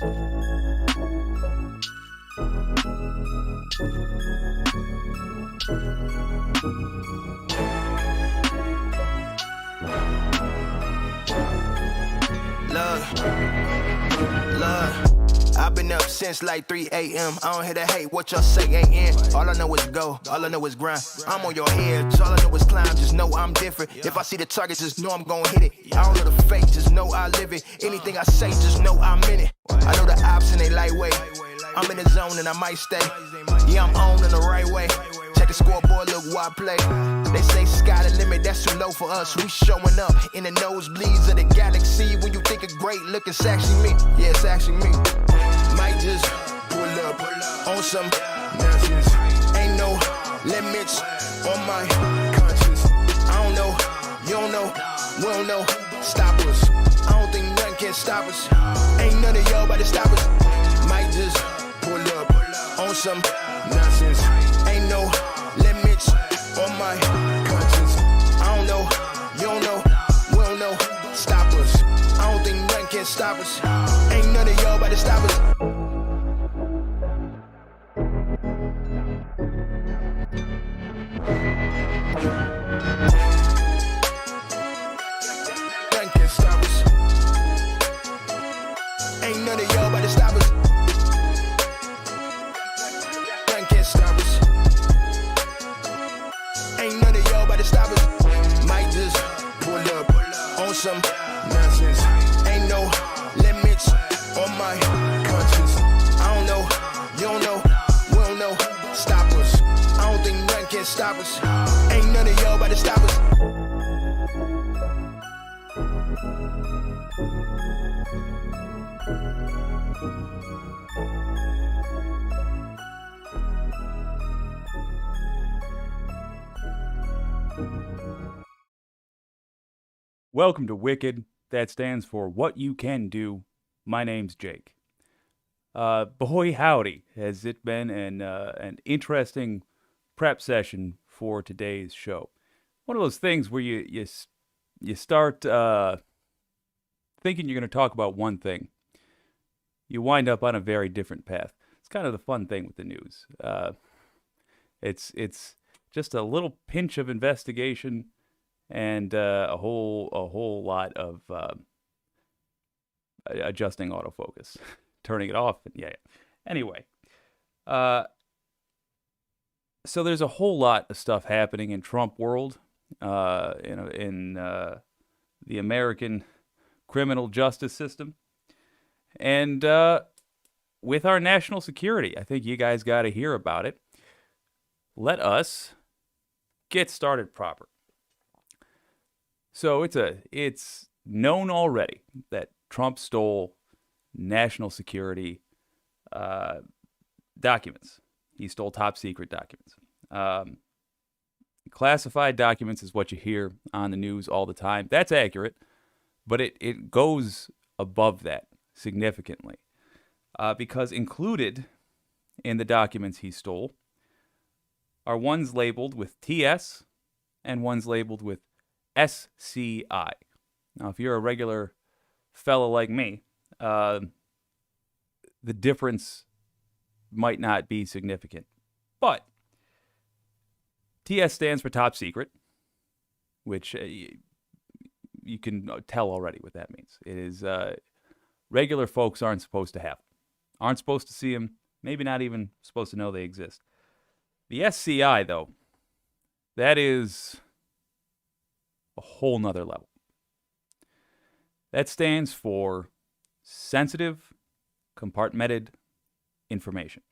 I've been up since like 3 a.m. I don't hear the hate, what y'all say ain't in. All I know is go, all I know is grind. I'm on your head, all I know is climb, just know I'm different. If I see the target, just know I'm gon' hit it. I don't know the fake, just know I live it. Anything I say, just know I'm in it. I know the ops and they lightweight. I'm in the zone and I might stay. Yeah, I'm on in the right way. Check the scoreboard, look what I play. They say sky the limit, that's too low for us. We showing up in the nosebleeds of the galaxy. When you think of great, look, it's actually me. Yeah, it's actually me. Might just pull up on some nonsense. Ain't no limits on my conscience. I don't know, you don't know, we don't know. Stop us. I don't think nothing can stop us. Ain't none of y'all about to stop us. Might just pull up on some nonsense. Ain't no limits on my conscience. I don't know, you don't know, we don't know. Stop us. I don't think nothing can stop us. Ain't none of y'all about to stop us. Nothing can stop us. Ain't none of y'all about to stop us. Nothing can stop us. Ain't none of y'all about to stop us. Might just pull up on some nonsense. Ain't no limits on my conscience. I don't know, you don't know, we don't know. Stop us. I don't think nothing can stop us. Ain't none of y'all about to stop us. Welcome to Wicked. That stands for What You Can Do. My name's Jake. Boy howdy, has it been an interesting prep session for today's show. One of those things where you start thinking you're going to talk about one thing. You wind up on a very different path. It's kind of the fun thing with the news. It's just a little pinch of investigation and a whole lot of adjusting autofocus, turning it off. Yeah. Anyway, so there's a whole lot of stuff happening in Trump world, in the American criminal justice system, and with our national security. I think you guys got to hear about it. Let us get started proper. So it's known already that Trump stole national security documents. He stole top secret documents. Classified documents is what you hear on the news all the time. That's accurate, but it goes above that significantly because included in the documents he stole are ones labeled with TS and ones labeled with SCI. Now, if you're a regular fellow like me, the difference might not be significant. But TS stands for top secret, which you can tell already what that means. It is regular folks aren't supposed to have, aren't supposed to see them, maybe not even supposed to know they exist. The SCI, though, that is a whole nother level. That stands for sensitive, compartmented information.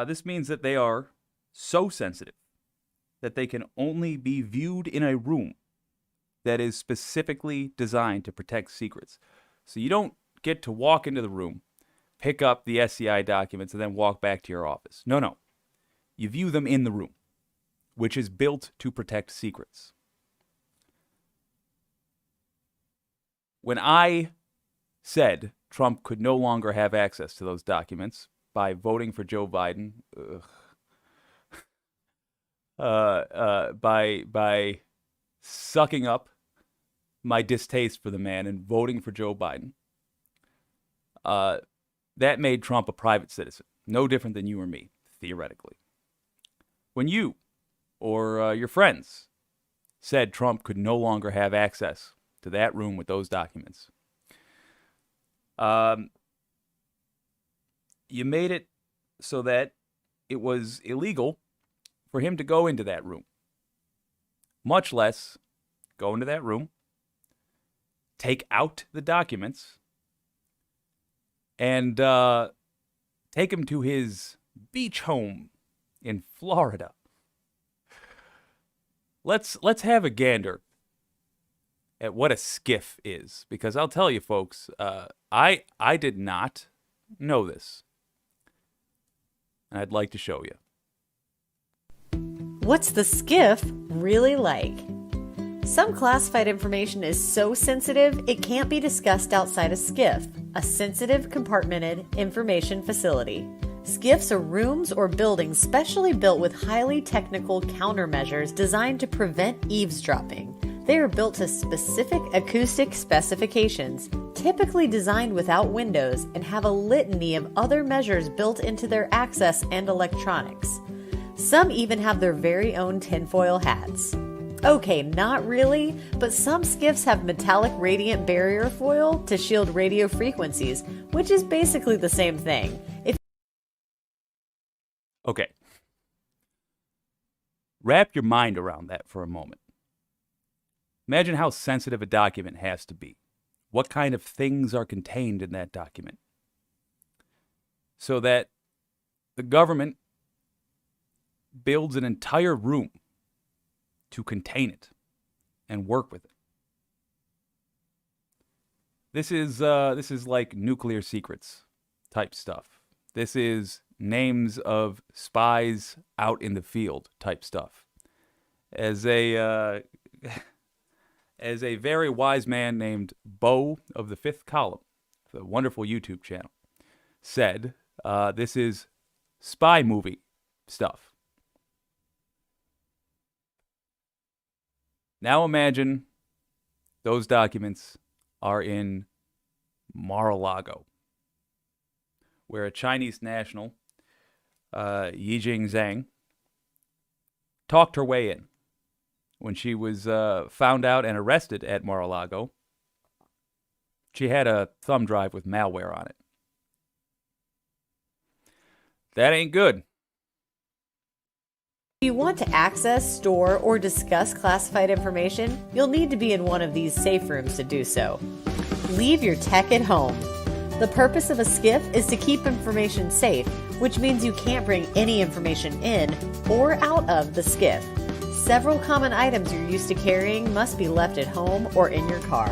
This means that they are so sensitive that they can only be viewed in a room that is specifically designed to protect secrets. So you don't get to walk into the room, pick up the SCI documents, and then walk back to your office. No. You view them in the room, which is built to protect secrets. When I said Trump could no longer have access to those documents by voting for Joe Biden, by sucking up my distaste for the man and voting for Joe Biden, that made Trump a private citizen, no different than you or me, theoretically. When you or your friends said Trump could no longer have access to that room with those documents, you made it so that it was illegal for him to go into that room, much less go into that room, take out the documents, and take him to his beach home in Florida. Let's have a gander at what a SCIF is, because I'll tell you, folks, I did not know this, and I'd like to show you. What's the SCIF really like? Some classified information is so sensitive it can't be discussed outside a SCIF, a sensitive compartmented information facility. SCIFs are rooms or buildings specially built with highly technical countermeasures designed to prevent eavesdropping. They are built to specific acoustic specifications, typically designed without windows, and have a litany of other measures built into their access and electronics. Some even have their very own tinfoil hats. Okay, not really, but some SCIFs have metallic radiant barrier foil to shield radio frequencies, which is basically the same thing. Okay. Wrap your mind around that for a moment. Imagine how sensitive a document has to be. What kind of things are contained in that document? So that the government builds an entire room to contain it and work with it. This is like nuclear secrets type stuff. This is names of spies out in the field type stuff. As a very wise man named Bo of the Fifth Column, the wonderful YouTube channel, said, this is spy movie stuff. Now imagine those documents are in Mar-a-Lago, where a Chinese national, Yi Jingzhang, talked her way in. When she was found out and arrested at Mar-a-Lago, she had a thumb drive with malware on it. That ain't good. If you want to access, store, or discuss classified information, you'll need to be in one of these safe rooms to do so. Leave your tech at home. The purpose of a SCIF is to keep information safe, which means you can't bring any information in or out of the SCIF. Several common items you're used to carrying must be left at home or in your car.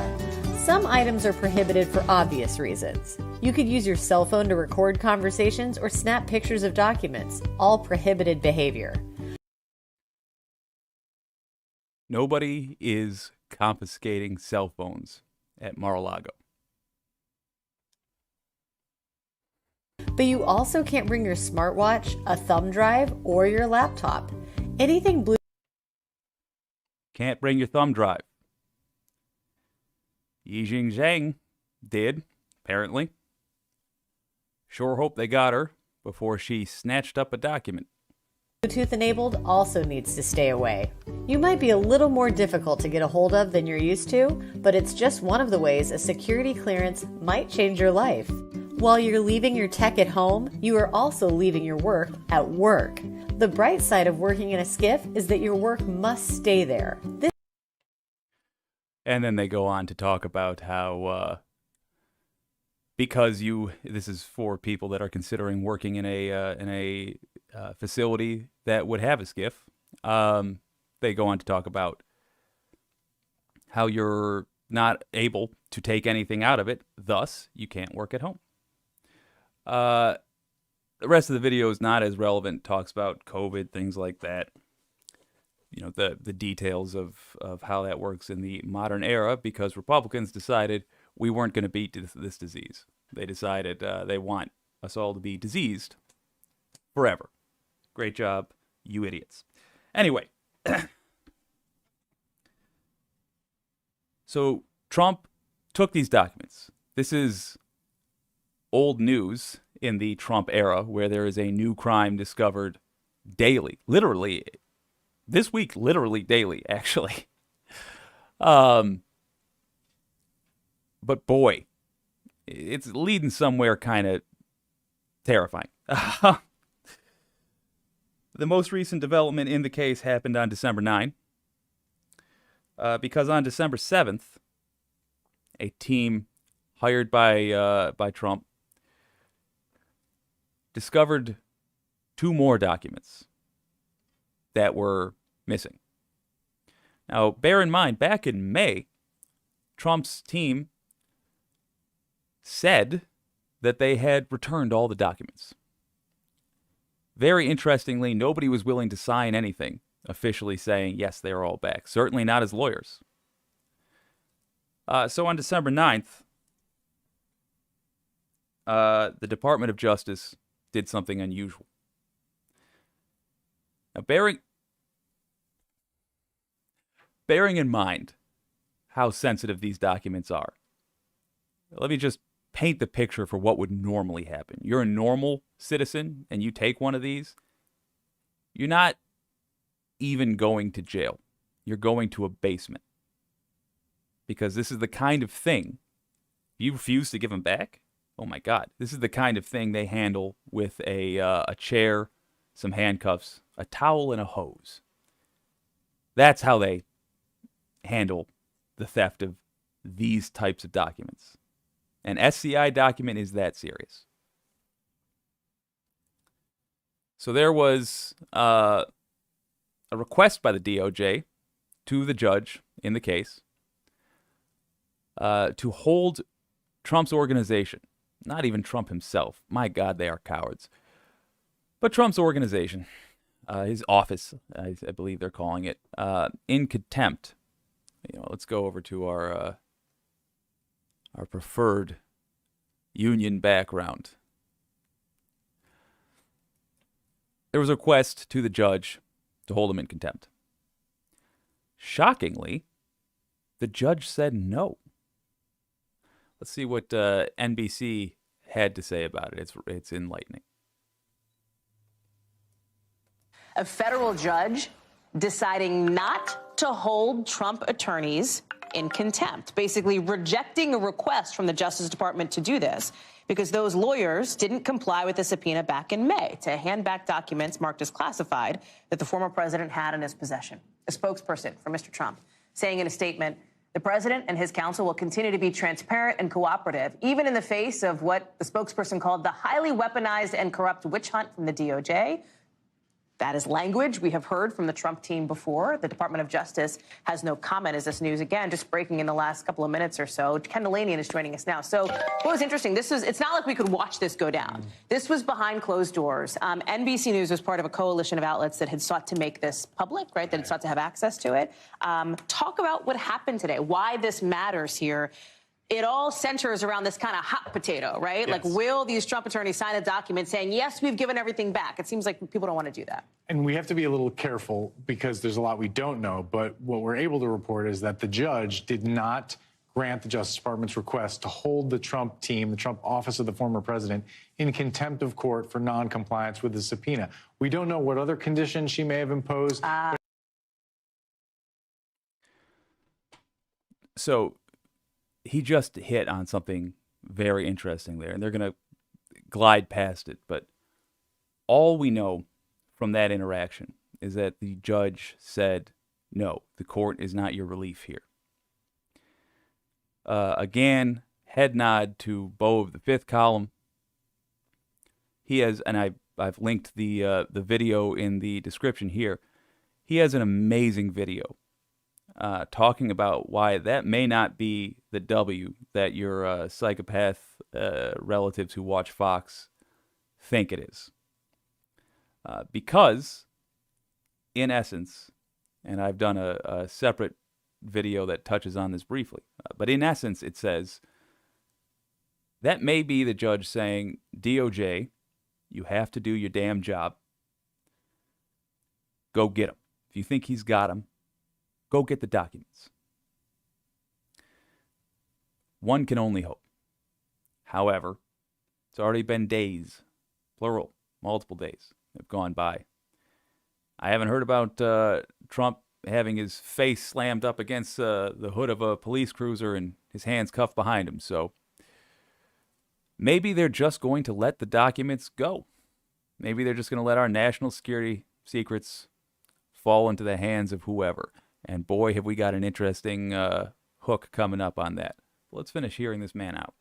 Some items are prohibited for obvious reasons. You could use your cell phone to record conversations or snap pictures of documents, all prohibited behavior. Nobody is confiscating cell phones at Mar-a-Lago. But you also can't bring your smartwatch, a thumb drive, or your laptop. Anything blue. Can't bring your thumb drive. Yi Jingzhang did, apparently. Sure hope they got her before she snatched up a document. Bluetooth enabled also needs to stay away. You might be a little more difficult to get a hold of than you're used to, but it's just one of the ways a security clearance might change your life. While you're leaving your tech at home, you are also leaving your work at work. The bright side of working in a SCIF is that your work must stay there. And then they go on to talk about how because this is for people that are considering working in a facility that would have a SCIF. They go on to talk about how you're not able to take anything out of it, thus you can't work at home. The rest of the video is not as relevant. Talks about COVID, things like that. You know, the details of how that works in the modern era, because Republicans decided we weren't going to beat this disease. They decided they want us all to be diseased forever. Great job, you idiots. Anyway, So Trump took these documents. This is old news in the Trump era, where there is a new crime discovered daily, literally this week, literally daily, actually. But boy, it's leading somewhere kind of terrifying. The most recent development in the case happened on December 9, because on December 7th, a team hired by Trump discovered 2 more documents that were missing. Now, bear in mind, back in May, Trump's team said that they had returned all the documents. Very interestingly, nobody was willing to sign anything officially saying, yes, they are all back. Certainly not as lawyers. So on December 9th, the Department of Justice did something unusual. Now, bearing in mind how sensitive these documents are, let me just paint the picture for what would normally happen. You're a normal citizen and you take one of these, you're not even going to jail. You're going to a basement. Because this is the kind of thing, you refuse to give them back, oh my God, this is the kind of thing they handle with a chair, some handcuffs, a towel, and a hose. That's how they handle the theft of these types of documents. An SCI document is that serious. So there was a request by the DOJ to the judge in the case to hold Trump's organization, not even Trump himself. My God, they are cowards. But Trump's organization, his office, I believe they're calling it, in contempt. Let's go over to our preferred union background. There was a request to the judge to hold him in contempt. Shockingly, the judge said no. Let's see what NBC had to say about it. It's enlightening. A federal judge deciding not to hold Trump attorneys in contempt, basically rejecting a request from the Justice Department to do this because those lawyers didn't comply with the subpoena back in May to hand back documents marked as classified that the former president had in his possession. A spokesperson for Mr. Trump saying in a statement, the president and his counsel will continue to be transparent and cooperative, even in the face of what the spokesperson called the highly weaponized and corrupt witch hunt from the DOJ. That is language we have heard from the Trump team before. The Department of Justice has no comment as this news, again, just breaking in the last couple of minutes or so. Ken Delanian is joining us now. So what was interesting, it's not like we could watch this go down. This was behind closed doors. NBC News was part of a coalition of outlets that had sought to make this public, right, that had sought to have access to it. Talk about what happened today, why this matters here. It all centers around this kind of hot potato, right? Yes. Like, will these Trump attorneys sign a document saying, yes, we've given everything back? It seems like people don't want to do that. And we have to be a little careful because there's a lot we don't know. But what we're able to report is that the judge did not grant the Justice Department's request to hold the Trump team, the Trump office of the former president, in contempt of court for noncompliance with the subpoena. We don't know what other conditions she may have imposed. So he just hit on something very interesting there, and they're going to glide past it. But all we know from that interaction is that the judge said, no, the court is not your relief here. Again, head nod to Beau of the Fifth Column. He has, and I've linked the video in the description here. He has an amazing video talking about why that may not be the W that your psychopath relatives who watch Fox think it is. Because, in essence, and I've done a separate video that touches on this briefly, but in essence it says, that may be the judge saying, DOJ, you have to do your damn job. Go get him. If you think he's got him, go get the documents. One can only hope. However, it's already been days, plural, multiple days have gone by. I haven't heard about Trump having his face slammed up against the hood of a police cruiser and his hands cuffed behind him. So maybe they're just going to let the documents go. Maybe they're just going to let our national security secrets fall into the hands of whoever. And boy, have we got an interesting hook coming up on that. Let's finish hearing this man out.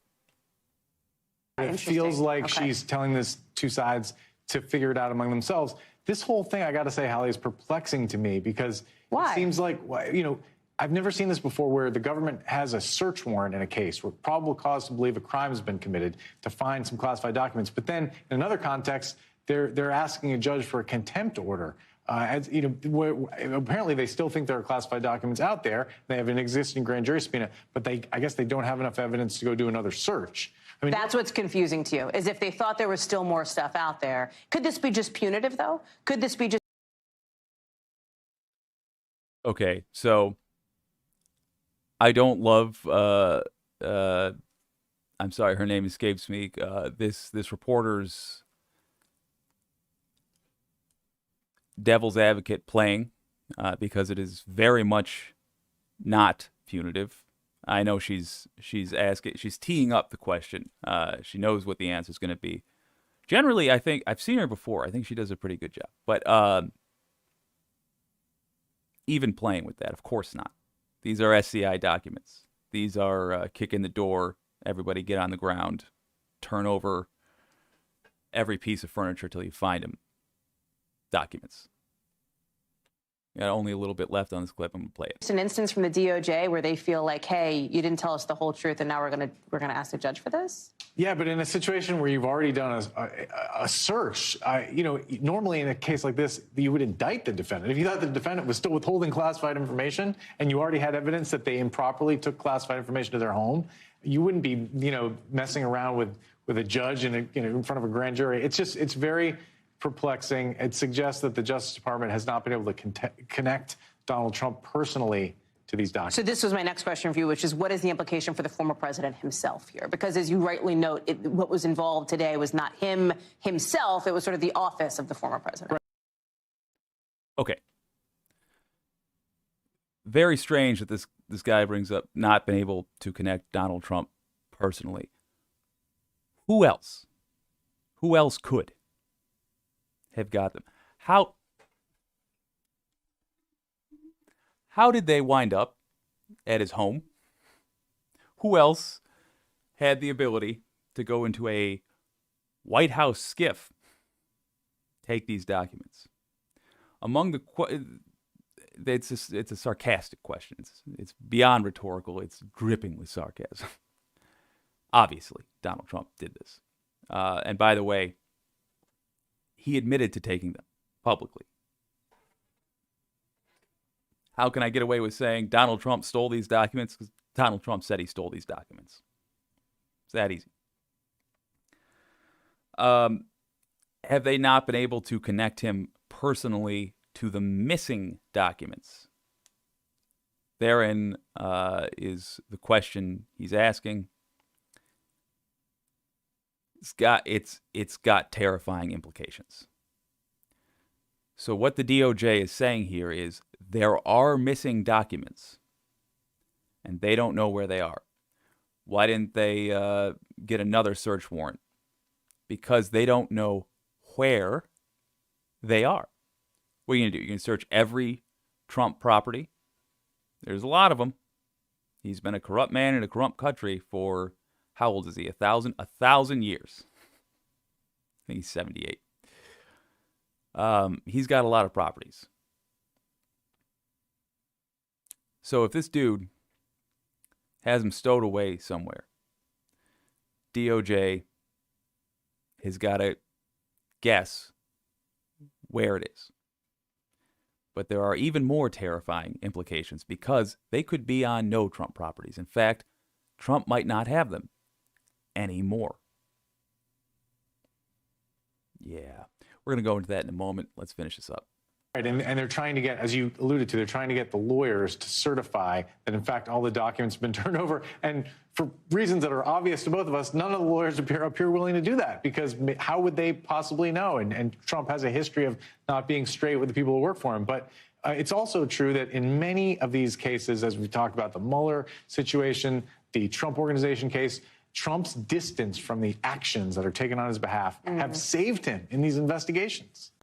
It feels like she's telling this two sides to figure it out among themselves. This whole thing, I got to say, Hallie, is perplexing to me because it seems like, you know, I've never seen this before where the government has a search warrant in a case with probable cause to believe a crime has been committed to find some classified documents. But then in another context, they're asking a judge for a contempt order. As you know, apparently they still think there are classified documents out there. They have an existing grand jury subpoena, but I guess they don't have enough evidence to go do another search. I mean, that's what's confusing to you, is if they thought there was still more stuff out there. Could this be just punitive, though? Could this be just... Okay, so I don't love, I'm sorry, her name escapes me, this reporter's devil's advocate playing, because it is very much not punitive. I know she's teeing up the question. She knows what the answer is going to be. Generally, I think I've seen her before. I think she does a pretty good job. But even playing with that, of course not. These are SCI documents. These are kick in the door, everybody get on the ground, turn over every piece of furniture till you find them. Documents. Got only a little bit left on this clip. I'm gonna play it. It's an instance from the DOJ where they feel like, hey, you didn't tell us the whole truth, and now we're gonna ask the judge for this. Yeah, but in a situation where you've already done a search, you know, normally in a case like this, you would indict the defendant. If you thought the defendant was still withholding classified information, and you already had evidence that they improperly took classified information to their home, you wouldn't be, you know, messing around with a judge in front of a grand jury. It's very perplexing. It suggests that the Justice Department has not been able to connect Donald Trump personally to these documents. So this was my next question for you, which is, what is the implication for the former president himself here? Because as you rightly note, what was involved today was not him himself. It was sort of the office of the former president. Right. Okay. Very strange that this guy brings up not being able to connect Donald Trump personally. Who else could have got them? How did they wind up at his home? Who else had the ability to go into a White House skiff, take these documents? Among the it's a sarcastic question. It's beyond rhetorical. It's dripping with sarcasm. Obviously, Donald Trump did this. And by the way, he admitted to taking them publicly. How can I get away with saying Donald Trump stole these documents? Because Donald Trump said he stole these documents. It's that easy. Have they not been able to connect him personally to the missing documents? Therein is the question he's asking. It's got terrifying implications. So what the DOJ is saying here is there are missing documents, and they don't know where they are. Why didn't they get another search warrant? Because they don't know where they are. What are you going to do? You're going to search every Trump property? There's a lot of them. He's been a corrupt man in a corrupt country for, how old is he? 1,000 years. I think he's 78. He's got a lot of properties. So if this dude has them stowed away somewhere, DOJ has got to guess where it is. But there are even more terrifying implications because they could be on no Trump properties. In fact, Trump might not have them anymore. Yeah. We're going to go into that in a moment. Let's finish this up. Right, and they're trying to get, as you alluded to, they're trying to get the lawyers to certify that, in fact, all the documents have been turned over. And for reasons that are obvious to both of us, none of the lawyers appear willing to do that, because how would they possibly know? And Trump has a history of not being straight with the people who work for him. But it's also true that in many of these cases, as we talked about the Mueller situation, the Trump Organization case, Trump's distance from the actions that are taken on his behalf have saved him in these investigations.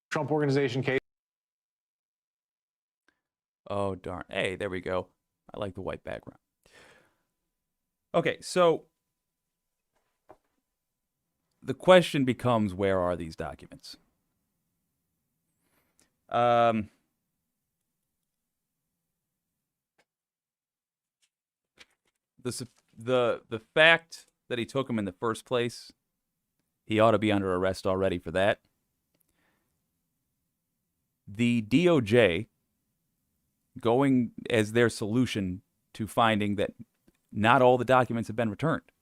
Trump Organization case. Oh, darn. Hey, there we go. I like the white background. Okay, so the question becomes, where are these documents? The fact that he took them in the first place, he ought to be under arrest already for that. The DOJ going as their solution to finding that not all the documents have been returned,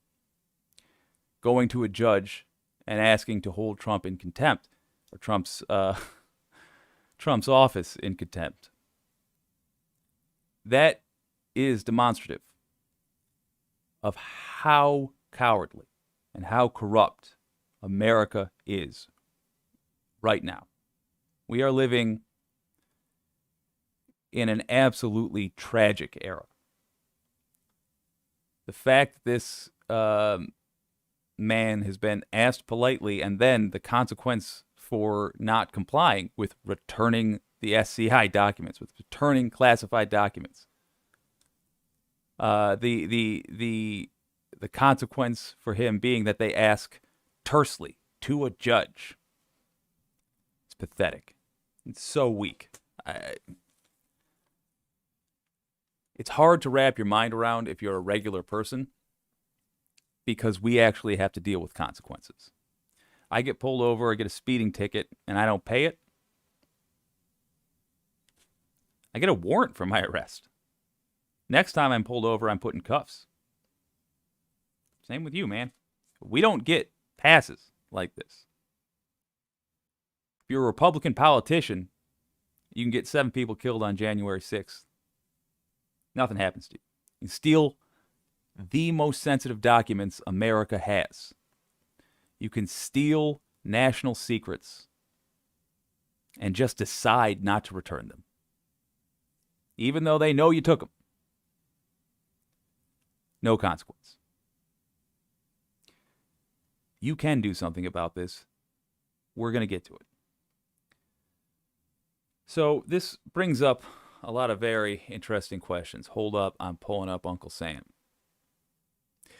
going to a judge and asking to hold Trump in contempt, or Trump's office in contempt. That is demonstrative of how cowardly and how corrupt America is right now. We are living in an absolutely tragic era. The fact that this man has been asked politely, and then the consequence for not complying with returning the SCI documents, with returning classified documents, the consequence for him being that they ask tersely to a judge. It's pathetic. It's so weak. It's hard to wrap your mind around if you're a regular person, because we actually have to deal with consequences. I get pulled over, I get a speeding ticket, and I don't pay it. I get a warrant for my arrest. Next time I'm pulled over, I'm put in cuffs. Same with you, man. We don't get passes like this. If you're a Republican politician, you can get 7 people killed on January 6th. Nothing happens to you. You steal the most sensitive documents America has. You can steal national secrets and just decide not to return them, even though they know you took them. No consequence. You can do something about this. We're going to get to it. So this brings up a lot of very interesting questions. Hold up, I'm pulling up Uncle Sam. This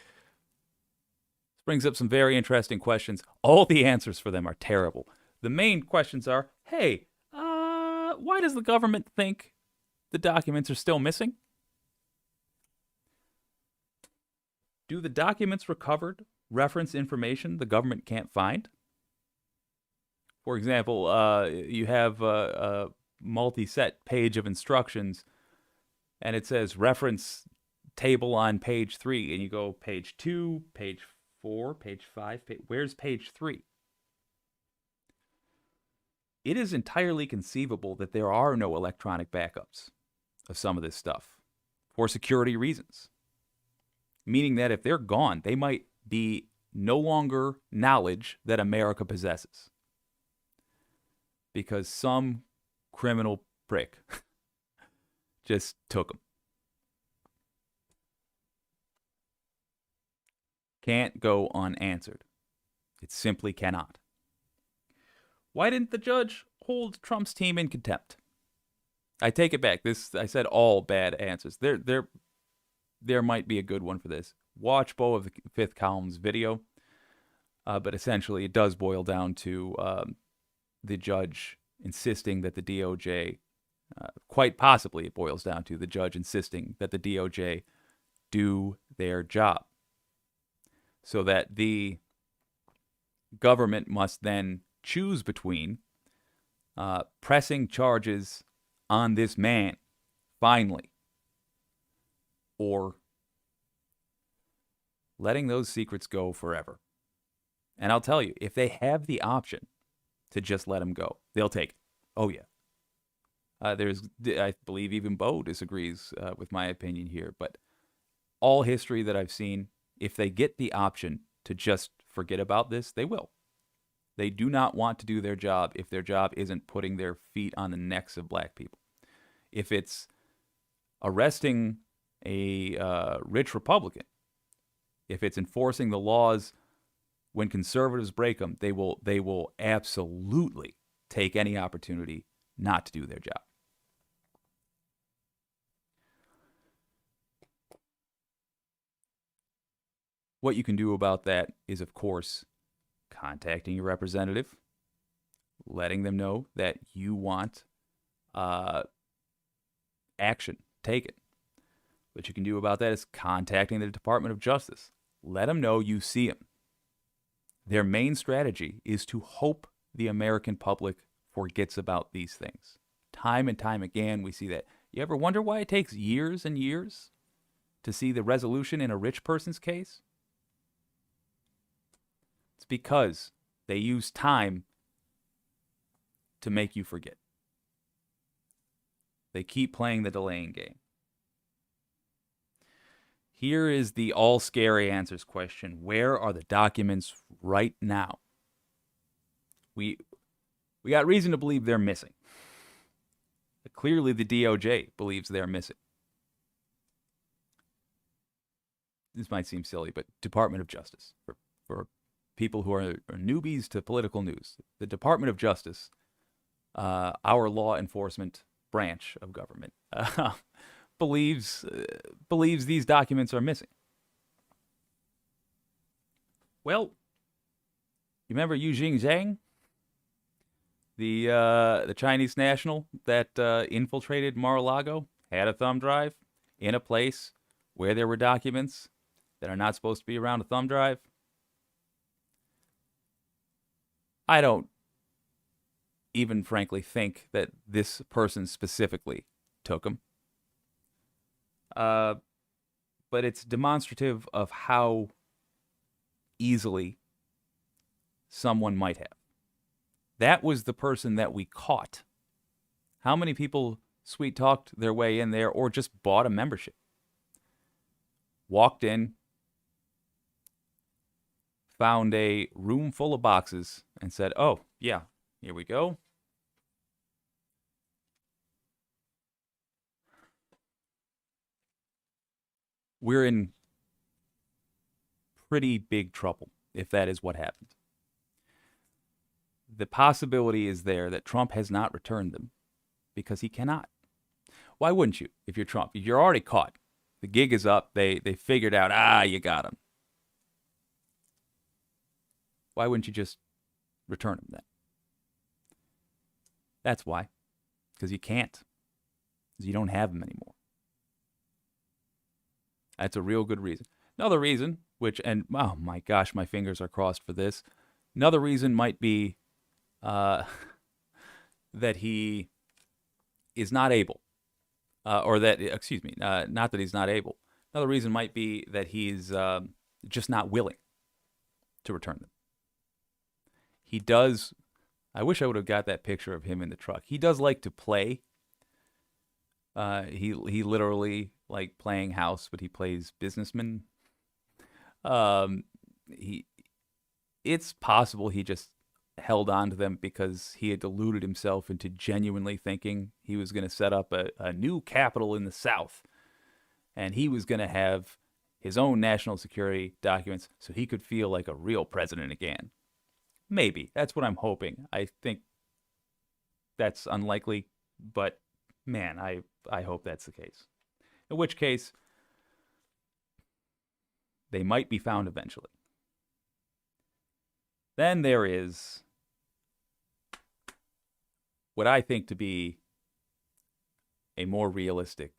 brings up some very interesting questions. All the answers for them are terrible. The main questions are, hey, why does the government think the documents are still missing? Do the documents recovered reference information the government can't find? For example, you have a multi-set page of instructions, and it says reference table on page 3, and you go page 2, page 4, page 5, where's page 3? It is entirely conceivable that there are no electronic backups of some of this stuff for security reasons, meaning that if they're gone, they might be no longer knowledge that America possesses, because some criminal prick just took them. Can't go unanswered. It simply cannot. Why didn't the judge hold Trump's team in contempt? I take it back. I said all bad answers. There might be a good one for this. Watch Bo of the Fifth Column's video, but essentially it does boil down to the judge insisting that the DOJ, quite possibly it boils down to the judge insisting that the DOJ do their job, so that the government must then choose between pressing charges on this man, finally, or letting those secrets go forever. And I'll tell you, if they have the option to just let him go, they'll take it. Oh, yeah. I believe even Bo disagrees with my opinion here, but all history that I've seen, if they get the option to just forget about this, they will. They do not want to do their job if their job isn't putting their feet on the necks of black people. If it's arresting a rich Republican, if it's enforcing the laws when conservatives break them, they will absolutely take any opportunity not to do their job. What you can do about that is, of course, contacting your representative, letting them know that you want action taken. What you can do about that is contacting the Department of Justice. Let them know you see them. Their main strategy is to hope the American public forgets about these things. Time and time again, we see that. You ever wonder why it takes years and years to see the resolution in a rich person's case? It's because they use time to make you forget. They keep playing the delaying game. Here is the all scary answers question. Where are the documents right now? We got reason to believe they're missing. Clearly the DOJ believes they're missing. This might seem silly, but Department of Justice. For people who are newbies to political news, the Department of Justice, our law enforcement branch of government, believes these documents are missing. Well, you remember Yu Jingzhang, the Chinese national that infiltrated Mar-a-Lago, had a thumb drive in a place where there were documents that are not supposed to be around a thumb drive? I don't even frankly think that this person specifically took them. But it's demonstrative of how easily someone might have. That was the person that we caught. How many people sweet-talked their way in there or just bought a membership? Walked in, found a room full of boxes, and said, oh, yeah, here we go. We're in pretty big trouble if that is what happened. The possibility is there that Trump has not returned them because he cannot. Why wouldn't you if you're Trump? You're already caught. The gig is up. They figured out, you got him. Why wouldn't you just return them then? That's why. Because you can't. Because you don't have them anymore. That's a real good reason. Another reason, and oh my gosh, my fingers are crossed for this. Another reason might be that he is not able, not that he's not able. Another reason might be that he's just not willing to return them. He does, I wish I would have got that picture of him in the truck. He does like to play. He literally like playing house, but he plays businessman. It's possible he just held on to them because he had deluded himself into genuinely thinking he was going to set up a new capital in the South, and he was going to have his own national security documents so he could feel like a real president again. Maybe. That's what I'm hoping. I think that's unlikely, but man, I hope that's the case. In which case, they might be found eventually. Then there is what I think to be a more realistic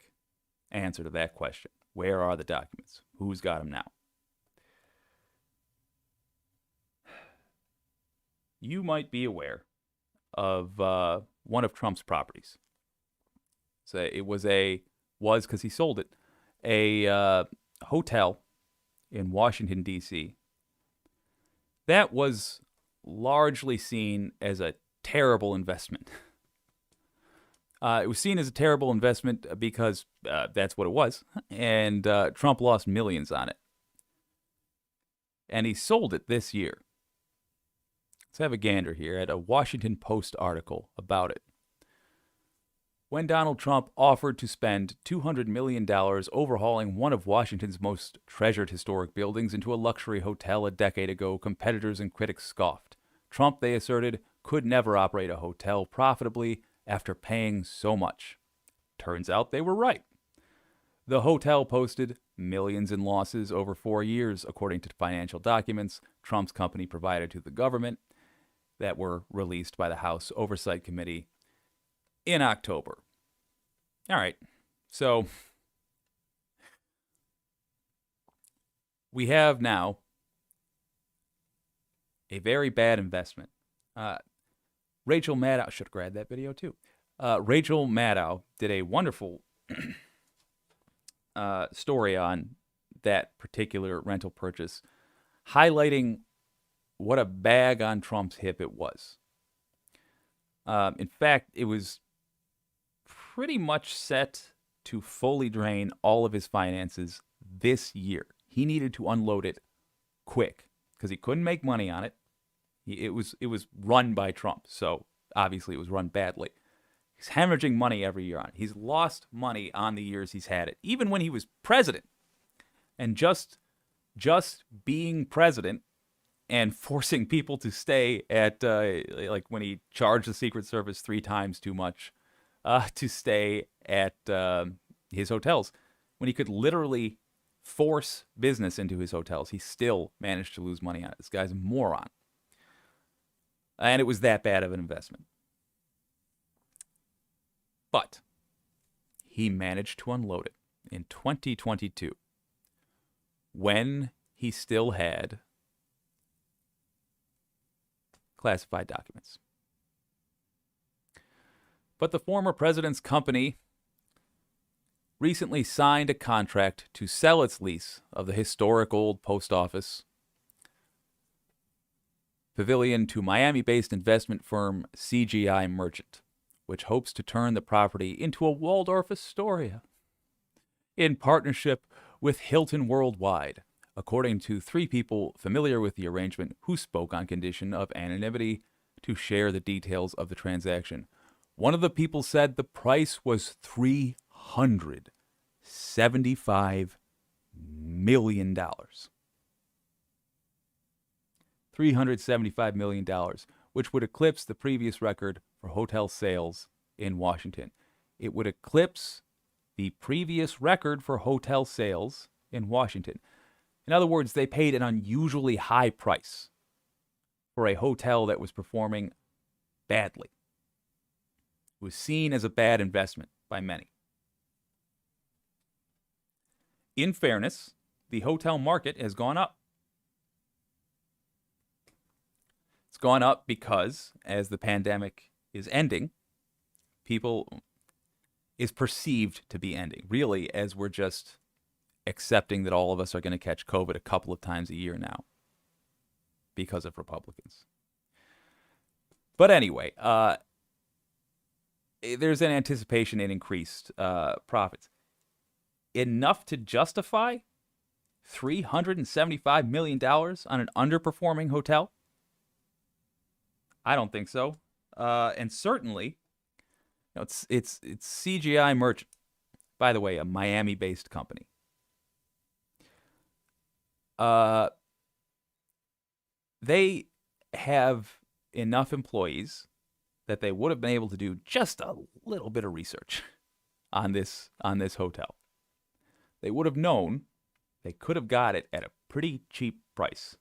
answer to that question. Where are the documents? Who's got them now? You might be aware of one of Trump's properties. So it was because he sold it, a hotel in Washington, D.C. That was largely seen as a terrible investment. It was seen as a terrible investment because that's what it was, and Trump lost millions on it. And he sold it this year. Let's have a gander here at a Washington Post article about it. When Donald Trump offered to spend $200 million overhauling one of Washington's most treasured historic buildings into a luxury hotel a decade ago, competitors and critics scoffed. Trump, they asserted, could never operate a hotel profitably after paying so much. Turns out they were right. The hotel posted millions in losses over 4 years, according to financial documents Trump's company provided to the government that were released by the House Oversight Committee in October. All right, so we have now a very bad investment. Rachel Maddow, should have grabbed that video too. Rachel Maddow did a wonderful story on that particular rental purchase, highlighting what a bag on Trump's hip it was. In fact, it was pretty much set to fully drain all of his finances this year. He needed to unload it quick because he couldn't make money on it. It was run by Trump, so obviously it was run badly. He's hemorrhaging money every year on it. He's lost money on the years he's had it, even when he was president. And just being president and forcing people to stay at, like when he charged the Secret Service 3 times too much to stay at his hotels, when he could literally force business into his hotels, he still managed to lose money on it. This guy's a moron. And it was that bad of an investment. But he managed to unload it in 2022 when he still had classified documents. But the former president's company recently signed a contract to sell its lease of the historic old post office pavilion to Miami-based investment firm CGI Merchant, which hopes to turn the property into a Waldorf Astoria in partnership with Hilton Worldwide, according to 3 people familiar with the arrangement who spoke on condition of anonymity to share the details of the transaction. One of the people said the price was $375 million. $375 million, which would eclipse the previous record for hotel sales in Washington. It would eclipse the previous record for hotel sales in Washington. In other words, they paid an unusually high price for a hotel that was performing badly. It was seen as a bad investment by many. In fairness, the hotel market has gone up. It's gone up because as the pandemic is ending, is perceived to be ending. Really, as we're just accepting that all of us are going to catch COVID a couple of times a year now because of Republicans. But anyway, there's an anticipation in increased profits. Enough to justify $375 million on an underperforming hotel? I don't think so. And certainly, it's CGI Merchant, by the way, a Miami-based company. They have enough employees that they would have been able to do just a little bit of research on this hotel. They would have known they could have got it at a pretty cheap price.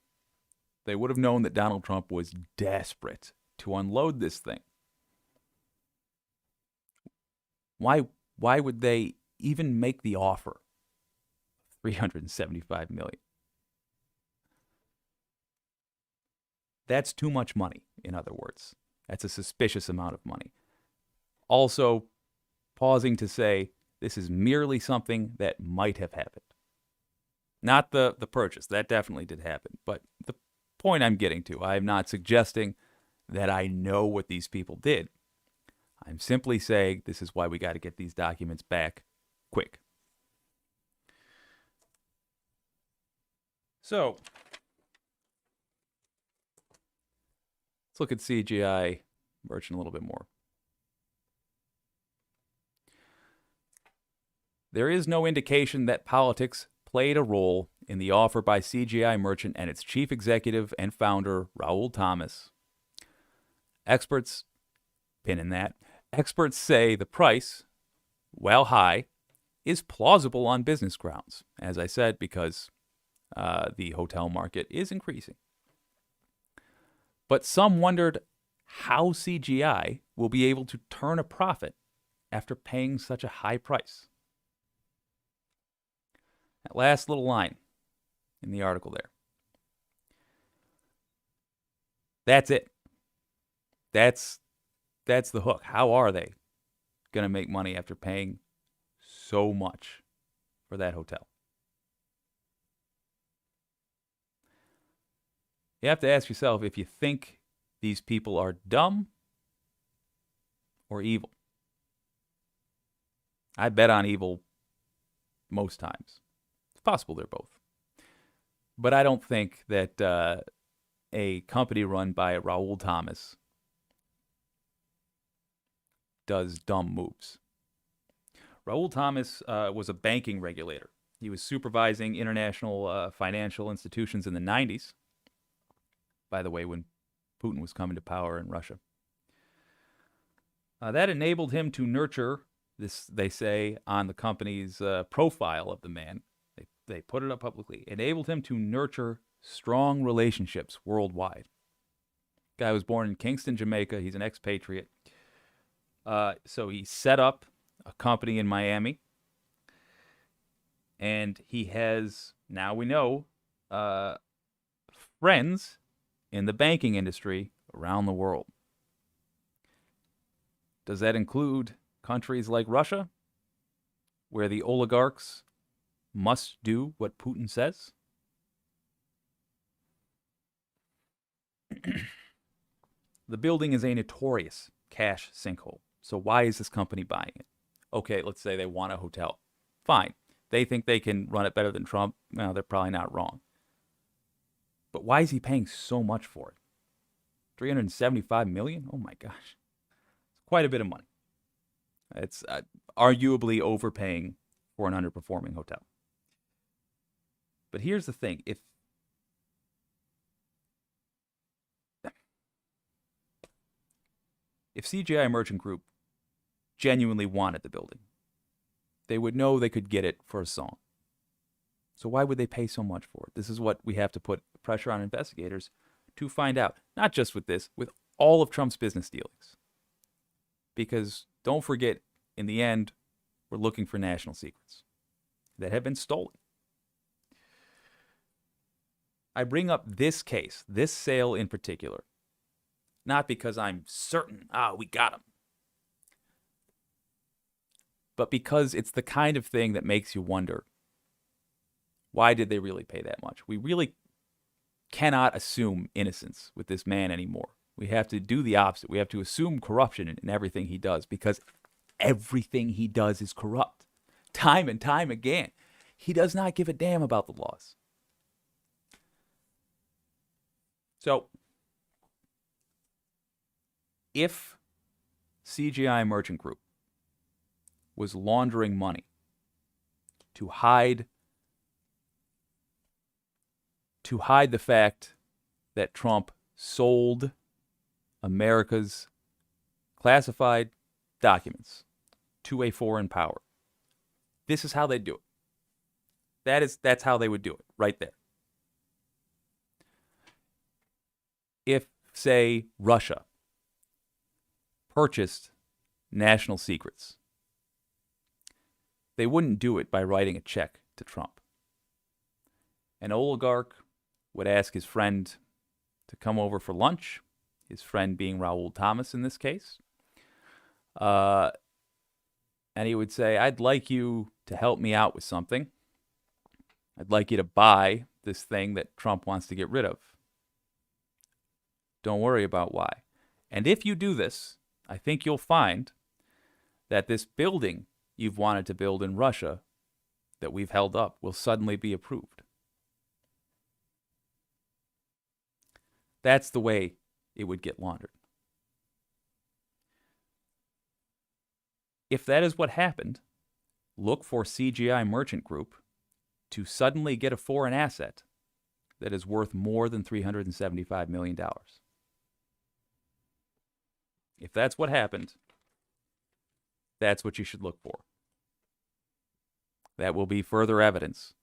They would have known that Donald Trump was desperate to unload this thing. Why would they even make the offer? $375 million. That's too much money, in other words. That's a suspicious amount of money. Also, pausing to say this is merely something that might have happened. Not the purchase. That definitely did happen. But point I'm getting to. I'm not suggesting that I know what these people did. I'm simply saying this is why we got to get these documents back quick. So, let's look at CGI Merchant a little bit more. There is no indication that politics played a role in the offer by CGI Merchant and its chief executive and founder, Raul Thomas. Experts say the price, while high, is plausible on business grounds, as I said, because the hotel market is increasing. But some wondered how CGI will be able to turn a profit after paying such a high price. That last little line in the article there. That's it. That's the hook. How are they going to make money after paying so much for that hotel? You have to ask yourself if you think these people are dumb or evil. I bet on evil most times. It's possible they're both. But I don't think that a company run by Raul Thomas does dumb moves. Raul Thomas was a banking regulator. He was supervising international financial institutions in the 90s. By the way, when Putin was coming to power in Russia. That enabled him to nurture this, they say, on the company's profile of the man. They put it up publicly. Enabled him to nurture strong relationships worldwide. Guy was born in Kingston, Jamaica. He's an expatriate. So he set up a company in Miami. And he has, now we know, friends in the banking industry around the world. Does that include countries like Russia, where the oligarchs must do what Putin says? The building is a notorious cash sinkhole. So why is this company buying it? Okay, let's say they want a hotel. Fine. They think they can run it better than Trump. Well, they're probably not wrong. But why is he paying so much for it? $375 million? Oh my gosh. It's quite a bit of money. It's arguably overpaying for an underperforming hotel. But here's the thing. If CGI Merchant Group genuinely wanted the building, they would know they could get it for a song. So why would they pay so much for it? This is what we have to put pressure on investigators to find out. Not just with this, with all of Trump's business dealings. Because don't forget, in the end, we're looking for national secrets that have been stolen. I bring up this case, this sale in particular, not because I'm certain, we got him, but because it's the kind of thing that makes you wonder, why did they really pay that much? We really cannot assume innocence with this man anymore. We have to do the opposite. We have to assume corruption in everything he does, because everything he does is corrupt. Time and time again. He does not give a damn about the laws. So, if CGI Merchant Group was laundering money to hide the fact that Trump sold America's classified documents to a foreign power, this is how they do it. That's how they would do it, right there. If, say, Russia purchased national secrets, they wouldn't do it by writing a check to Trump. An oligarch would ask his friend to come over for lunch, his friend being Raul Thomas in this case. And he would say, I'd like you to help me out with something. I'd like you to buy this thing that Trump wants to get rid of. Don't worry about why. And if you do this, I think you'll find that this building you've wanted to build in Russia that we've held up will suddenly be approved. That's the way it would get laundered. If that is what happened, look for CGI Merchant Group to suddenly get a foreign asset that is worth more than $375 million. If that's what happened, that's what you should look for. That will be further evidence.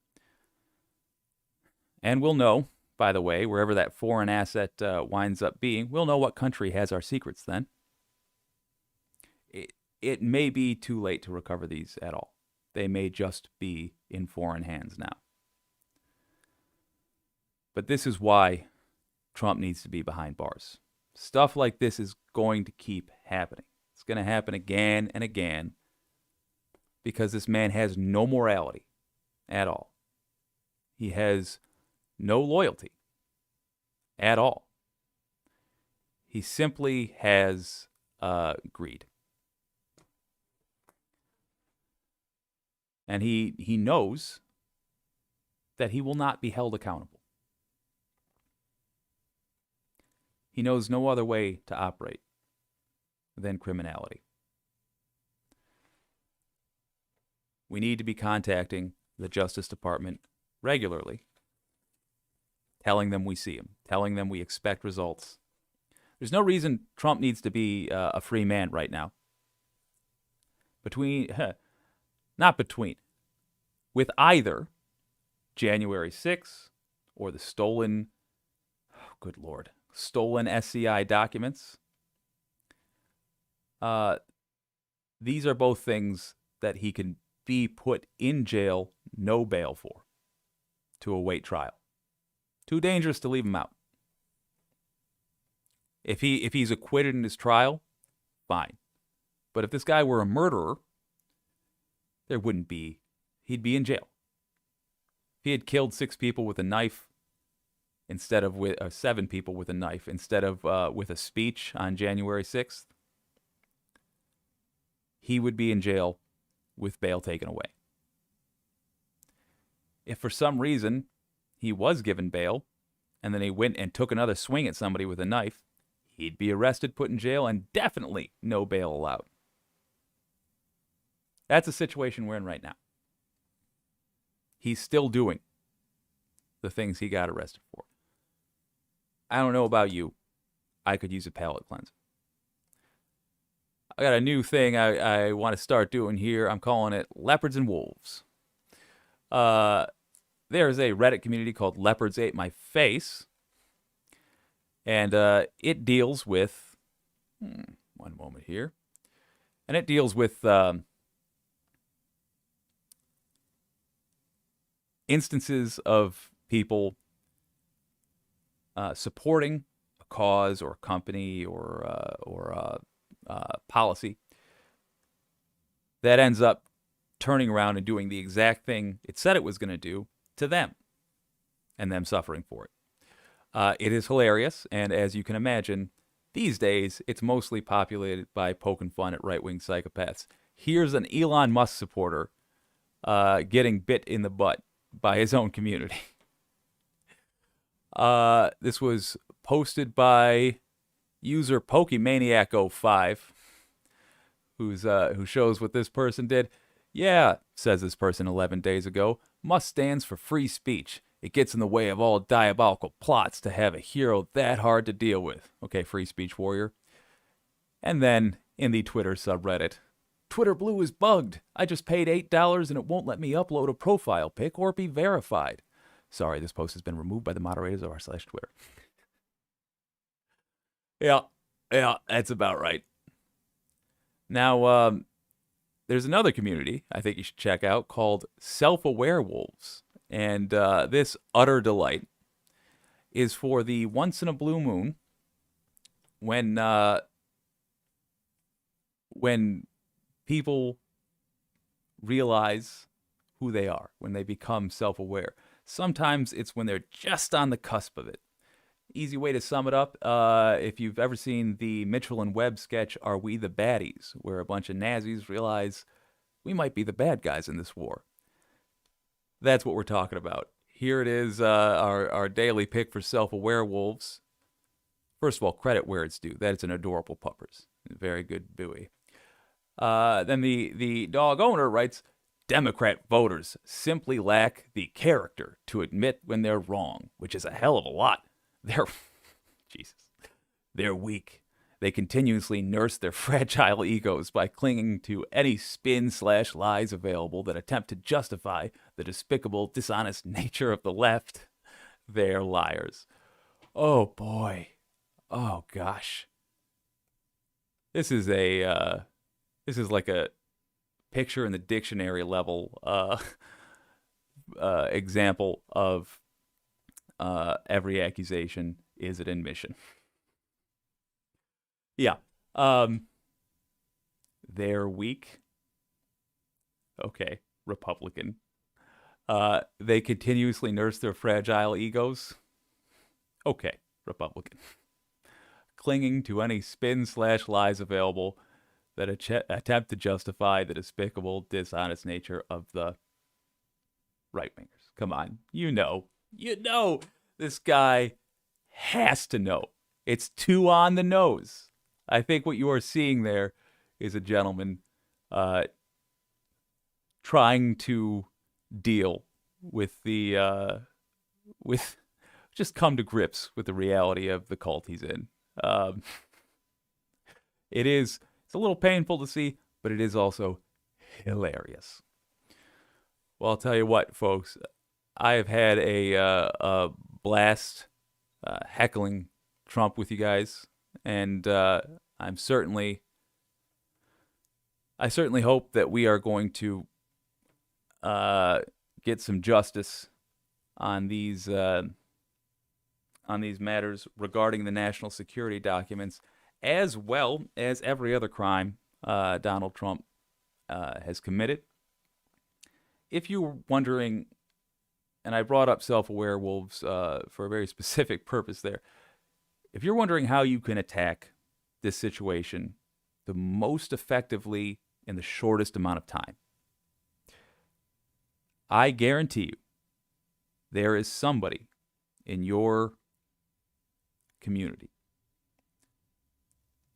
And we'll know, by the way, wherever that foreign asset winds up being, we'll know what country has our secrets then. It may be too late to recover these at all. They may just be in foreign hands now. But this is why Trump needs to be behind bars. Stuff like this is going to keep happening. It's going to happen again and again because this man has no morality at all. He has no loyalty at all. He simply has greed. And he knows that he will not be held accountable. He knows no other way to operate than criminality. We need to be contacting the Justice Department regularly, telling them we see him, telling them we expect results. There's no reason Trump needs to be a free man right now. With either January 6th or the stolen SCI documents. These are both things that he can be put in jail, no bail for, to await trial. Too dangerous to leave him out. If he's acquitted in his trial, fine. But if this guy were a murderer, he'd be in jail. If he had killed 6 people with a knife instead of 7 people with a knife instead of with a speech on January 6th, he would be in jail with bail taken away. If for some reason he was given bail and then he went and took another swing at somebody with a knife, he'd be arrested, put in jail, and definitely no bail allowed. That's the situation we're in right now. He's still doing the things he got arrested for. I don't know about you. I could use a palate cleanser. I got a new thing I want to start doing here. I'm calling it Leopards and Wolves. There's a Reddit community called Leopards Ate My Face. And it deals with... one moment here. And it deals with... instances of people supporting a cause or a company or policy that ends up turning around and doing the exact thing it said it was going to do to them and them suffering for it. It is hilarious, and as you can imagine, these days it's mostly populated by poking fun at right-wing psychopaths. Here's an Elon Musk supporter getting bit in the butt by his own community. This was posted by user Pokemaniac05, who shows what this person did. Yeah, says this person 11 days ago, Musk stands for free speech. It gets in the way of all diabolical plots to have a hero that hard to deal with. Okay, free speech warrior. And then in the Twitter subreddit, Twitter Blue is bugged. I just paid $8 and it won't let me upload a profile pic or be verified. Sorry, this post has been removed by the moderators of r/Twitter. Yeah, that's about right. Now, there's another community I think you should check out called Self-Aware Wolves. And this utter delight is for the once in a blue moon when people realize who they are, when they become self-aware. Sometimes it's when they're just on the cusp of it. easy way to sum it up, if you've ever seen the Mitchell and Webb sketch, Are We the Baddies?, where a bunch of Nazis realize we might be the bad guys in this war. That's what we're talking about. Here it is, our daily pick for self-aware wolves. First of all, credit where it's due. That is an adorable puppers. Very good buoy. Then the dog owner writes, Democrat voters simply lack the character to admit when they're wrong, which is a hell of a lot. They're weak. They continuously nurse their fragile egos by clinging to any spin/lies available that attempt to justify the despicable, dishonest nature of the left. They're liars. Oh boy. Oh gosh. This is like a picture in the dictionary level example of every accusation is an admission. Yeah. They're weak. Okay, Republican. They continuously nurse their fragile egos. Okay, Republican. Clinging to any spin/lies available that attempt to justify the despicable, dishonest nature of the right-wingers. Come on, you know, this guy has to know. It's too on the nose. I think what you are seeing there is a gentleman trying to deal with with just come to grips with the reality of the cult he's in. It's a little painful to see, but it is also hilarious. Well, I'll tell you what, folks, I have had a blast heckling Trump with you guys, and I certainly hope that we are going to get some justice on these matters regarding the national security documents, as well as every other crime Donald Trump has committed. If you're wondering, and I brought up self-aware wolves for a very specific purpose there, if you're wondering how you can attack this situation the most effectively in the shortest amount of time, I guarantee you there is somebody in your community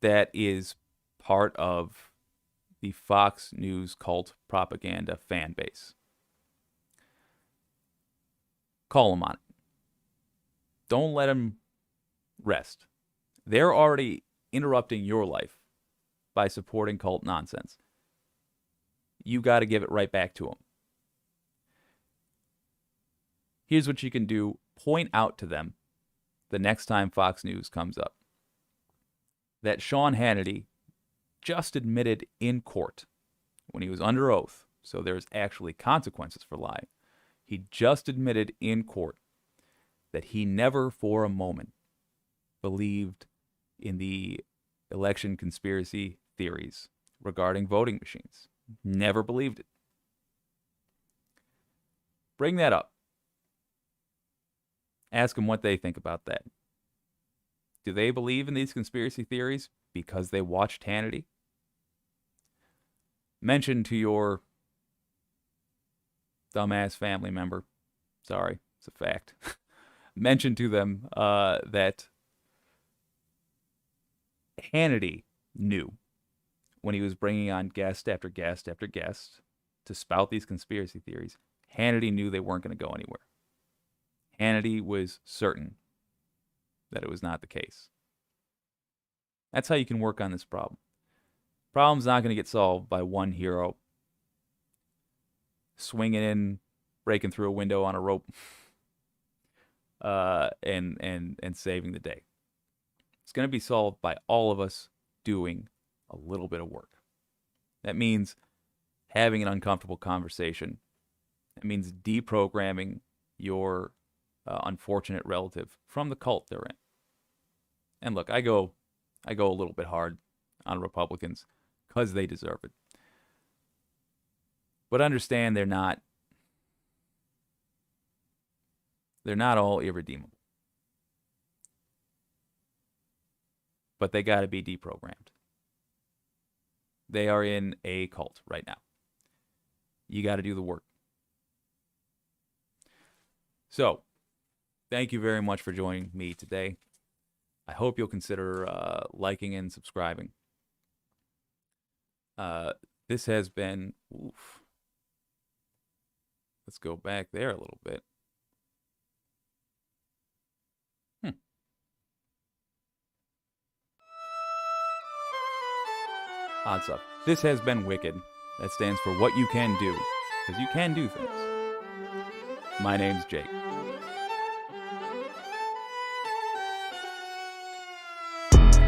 that is part of the Fox News cult propaganda fan base. Call them on it. Don't let them rest. They're already interrupting your life by supporting cult nonsense. You got to give it right back to them. Here's what you can do. Point out to them the next time Fox News comes up that Sean Hannity just admitted in court when he was under oath, so there's actually consequences for lying. He just admitted in court that he never for a moment believed in the election conspiracy theories regarding voting machines. Never believed it. Bring that up. Ask them what they think about that. Do they believe in these conspiracy theories because they watched Hannity? Mention to your dumbass family member, sorry, it's a fact, mention to them that Hannity knew when he was bringing on guest after guest after guest to spout these conspiracy theories, Hannity knew they weren't going to go anywhere. Hannity was certain that it was not the case. That's how you can work on this problem. Problem's not going to get solved by one hero swinging in, breaking through a window on a rope, and saving the day. It's going to be solved by all of us doing a little bit of work. That means having an uncomfortable conversation. It means deprogramming your unfortunate relative from the cult they're in. And look, I go a little bit hard on Republicans because they deserve it. But understand they're not all irredeemable. but they got to be deprogrammed. They are in a cult right now. You got to do the work. So, thank you very much for joining me today. I hope you'll consider liking and subscribing. This has been... Oof. Let's go back there a little bit. Odd stuff. This has been Wicked. That stands for What You Can Do, because you can do things. My name's Jake.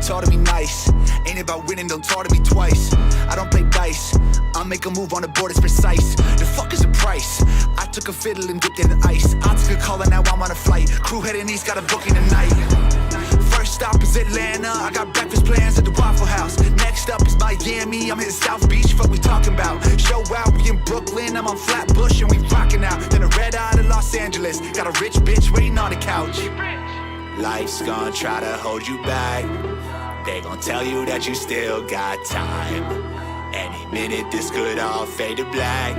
Talk to me nice, ain't about winning, don't talk to me twice. I don't play dice, I'll make a move on the board, it's precise. The fuck is the price? I took a fiddle and dipped it in ice. I took a call and now I'm on a flight. Crew heading east, got a booking tonight. First stop is Atlanta, I got breakfast plans at the Waffle House. Next up is Miami, I'm hitting South Beach, fuck we talking about. Show out, we in Brooklyn, I'm on Flatbush and we rocking out. Then a red eye to Los Angeles, got a rich bitch waiting on the couch. Life's gonna try to hold you back. They gon' tell you that you still got time. Any minute this could all fade to black.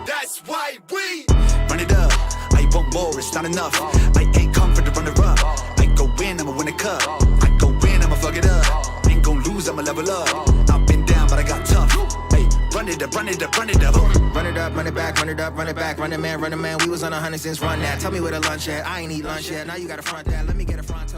That's why we run it up. I want more, it's not enough. I ain't come for the runner up. I go win, I'ma win a cup. I go win, I'ma fuck it up. I ain't gon' lose, I'ma level up. I've been down, but I got tough. Hey, run it up, run it up, run it up. Run it up, run it back, run it up, run it back. Run it, man, we was on 100 since run that. Tell me where the lunch at, I ain't eat lunch yet. Now you gotta front that, let me get a front toe.